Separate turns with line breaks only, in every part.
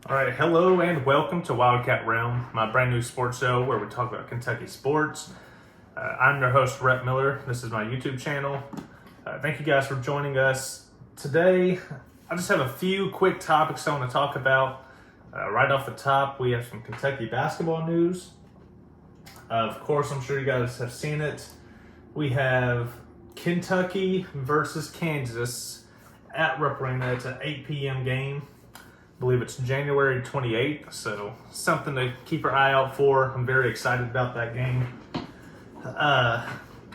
All right, hello and welcome to Wildcat Realm, my brand new sports show where we talk about Kentucky sports. I'm your host, Rhett Miller. This is my YouTube channel. Thank you guys for joining us. Today, I just have a few quick topics I want to talk about. Right off the top, we have some Kentucky basketball news. Of course, I'm sure you guys have seen it. We have Kentucky versus Kansas at Rupp Arena. It's an 8 p.m. game. I believe it's January 28th, so something to keep your eye out for. I'm very excited about that game.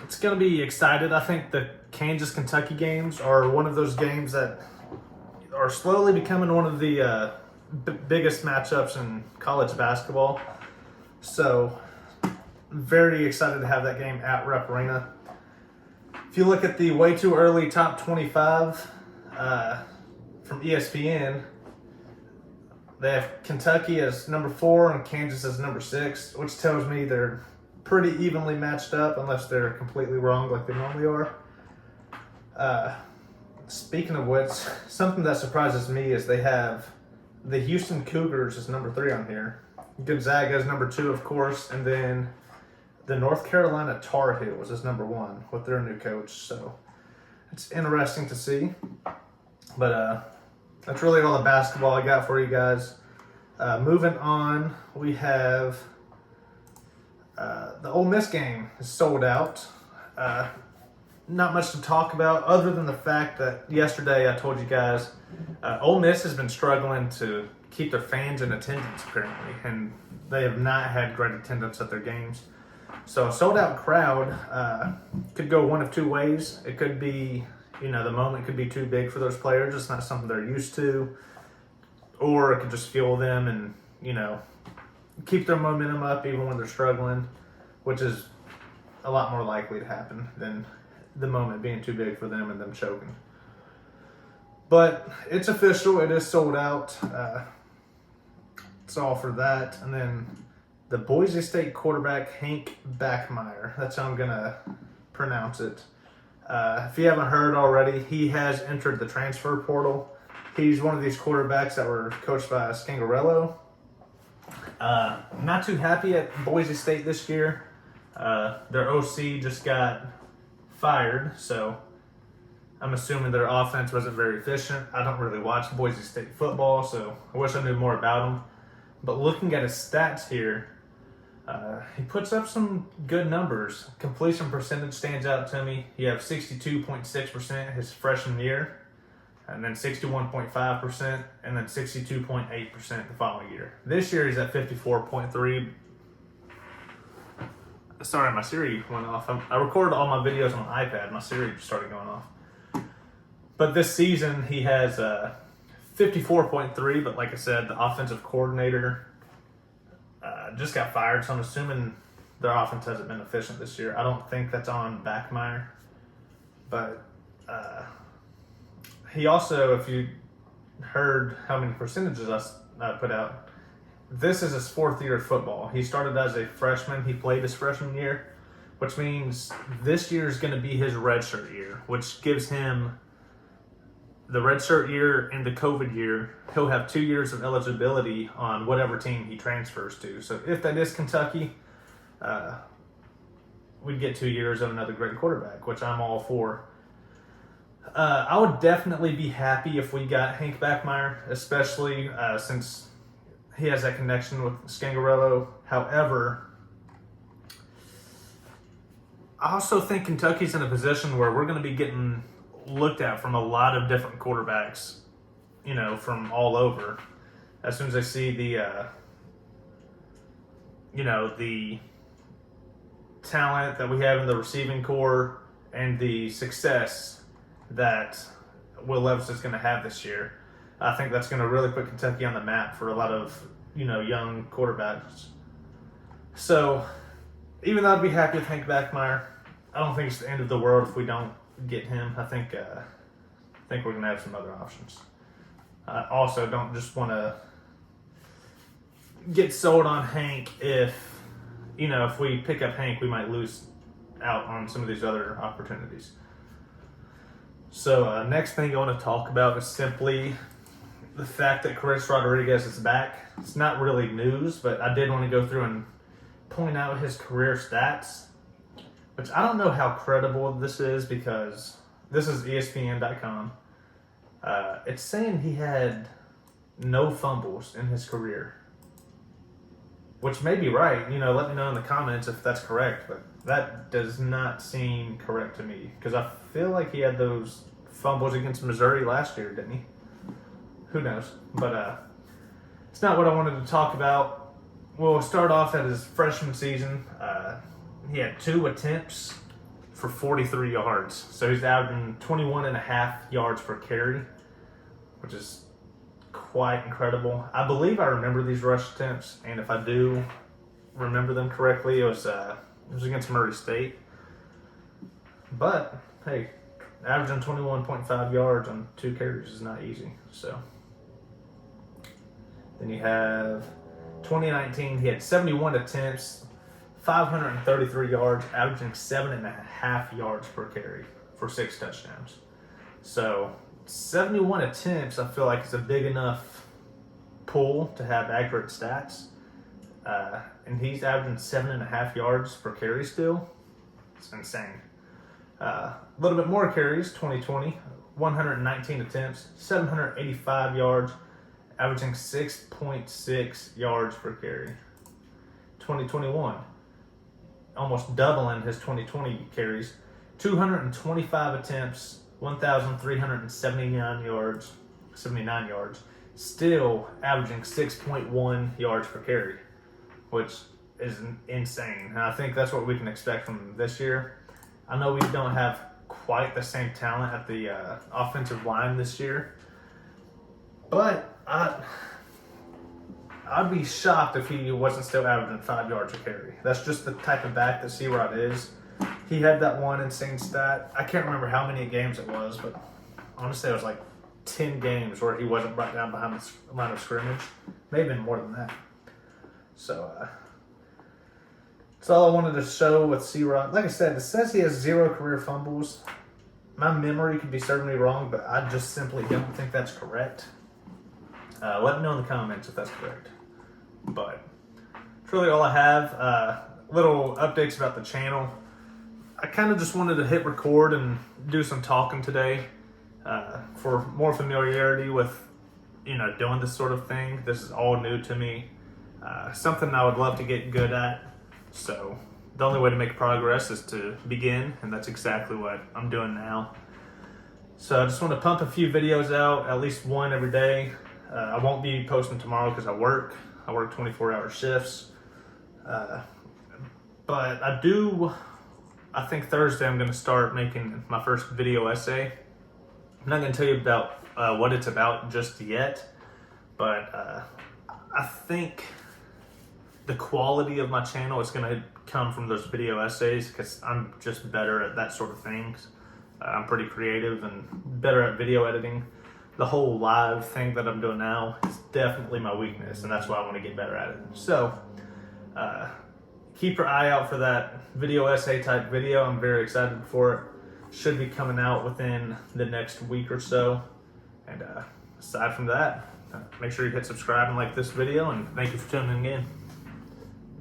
It's going to be excited. I think the Kansas-Kentucky games are one of those games that are slowly becoming one of the biggest matchups in college basketball. So, very excited to have that game at Rupp Arena. If you look at the way too early top 25 from ESPN, they have Kentucky as number 4 and Kansas as number 6, which tells me they're pretty evenly matched up unless they're completely wrong like they normally are. Speaking of which, something that surprises me is they have the Houston Cougars as number 3 on here, Gonzaga as number 2, of course, and then the North Carolina Tar Heels as number 1 with their new coach. So it's interesting to see. But that's really all the basketball I got for you guys. Moving on, we have the Ole Miss game is sold out. Not much to talk about other than the fact that yesterday I told you guys Ole Miss has been struggling to keep their fans in attendance apparently, and they have not had great attendance at their games. So a sold out crowd could go one of two ways. It could be, the moment could be too big for those players. It's not something they're used to. Or it could just fuel them and, keep their momentum up even when they're struggling, which is a lot more likely to happen than the moment being too big for them and them choking. But it's official. It is sold out. It's all for that. And then the Boise State quarterback, Hank Bachmeier. That's how I'm going to pronounce it. If you haven't heard already, he has entered the transfer portal. He's one of these quarterbacks that were coached by Scangarello. Not too happy at Boise State this year. Their OC just got fired, so I'm assuming their offense wasn't very efficient. I don't really watch Boise State football, so I wish I knew more about him. But looking at his stats here, he puts up some good numbers. Completion percentage stands out to me. He had 62.6% his freshman year, and then 61.5%, and then 62.8% the following year. This year he's at 54.3%. Sorry, my Siri went off. I recorded all my videos on an iPad. My Siri started going off. But this season he has 54.3%, but like I said, the offensive coordinator just got fired, so I'm assuming their offense hasn't been efficient this year. I don't think that's on Bachmeier. But he also, if you heard how many percentages I put out, this is his 4th year of football. He started as a freshman. He played his freshman year, which means this year is going to be his redshirt year, which gives him the redshirt year and the COVID year. He'll have 2 years of eligibility on whatever team he transfers to. So if that is Kentucky, we'd get 2 years of another great quarterback, which I'm all for. I would definitely be happy if we got Hank Bachmeier, especially since he has that connection with Scangarello. However, I also think Kentucky's in a position where we're going to be getting looked at from a lot of different quarterbacks, from all over. As soon as they see the talent that we have in the receiving core and the success that Will Levis is going to have this year, I think that's going to really put Kentucky on the map for a lot of, young quarterbacks. So, even though I'd be happy with Hank Bachmeier, I don't think it's the end of the world if we don't get him. I think we're going to have some other options. I also don't just want to get sold on Hank if we pick up Hank, we might lose out on some of these other opportunities. So next thing I want to talk about is simply the fact that Chris Rodriguez is back. It's not really news, but I did want to go through and point out his career stats, which I don't know how credible this is because this is ESPN.com. It's saying he had no fumbles in his career, which may be right. Let me know in the comments if that's correct, but that does not seem correct to me because I feel like he had those fumbles against Missouri last year, didn't he? Who knows? But it's not what I wanted to talk about. We'll start off at his freshman season. He had 2 attempts for 43 yards. So he's averaging 21.5 yards per carry, which is quite incredible. I believe I remember these rush attempts, and if I do remember them correctly, it was against Murray State. But, hey, averaging 21.5 yards on 2 carries is not easy. So then you have 2019, he had 71 attempts, 533 yards, averaging 7.5 yards per carry for 6 touchdowns. So 71 attempts, I feel like is a big enough pool to have accurate stats. And he's averaging 7.5 yards per carry still. It's insane. A little bit more carries, 2020, 119 attempts, 785 yards, averaging 6.6 yards per carry. 2021, almost doubling his 2020 carries, 225 attempts, 1,379 yards, 79 yards, still averaging 6.1 yards per carry, which is insane. And I think that's what we can expect from him this year. I know we don't have quite the same talent at the offensive line this year, but I'd be shocked if he wasn't still averaging 5 yards a carry. That's just the type of back that C-Rod is. He had that one insane stat. I can't remember how many games it was, but honestly, it was like 10 games where he wasn't brought down behind the line of scrimmage. Maybe even more than that. So, that's all I wanted to show with C-Rod. Like I said, it says he has 0 career fumbles. My memory could be certainly wrong, but I just simply don't think that's correct. Let me know in the comments if that's correct. But that's really all I have. Little updates about the channel. I kind of just wanted to hit record and do some talking today for more familiarity with, doing this sort of thing. This is all new to me. Something I would love to get good at. So the only way to make progress is to begin, and that's exactly what I'm doing now. So I just want to pump a few videos out, at least one every day. I won't be posting tomorrow because I work 24-hour shifts. But I think Thursday I'm going to start making my first video essay. I'm not going to tell you about what it's about just yet, but I think the quality of my channel is going to come from those video essays because I'm just better at that sort of things. I'm pretty creative and better at video editing. The whole live thing that I'm doing now is definitely my weakness, and that's why I want to get better at it. So, keep your eye out for that video essay type video. I'm very excited for it. Should be coming out within the next week or so. And aside from that, make sure you hit subscribe and like this video, and thank you for tuning in.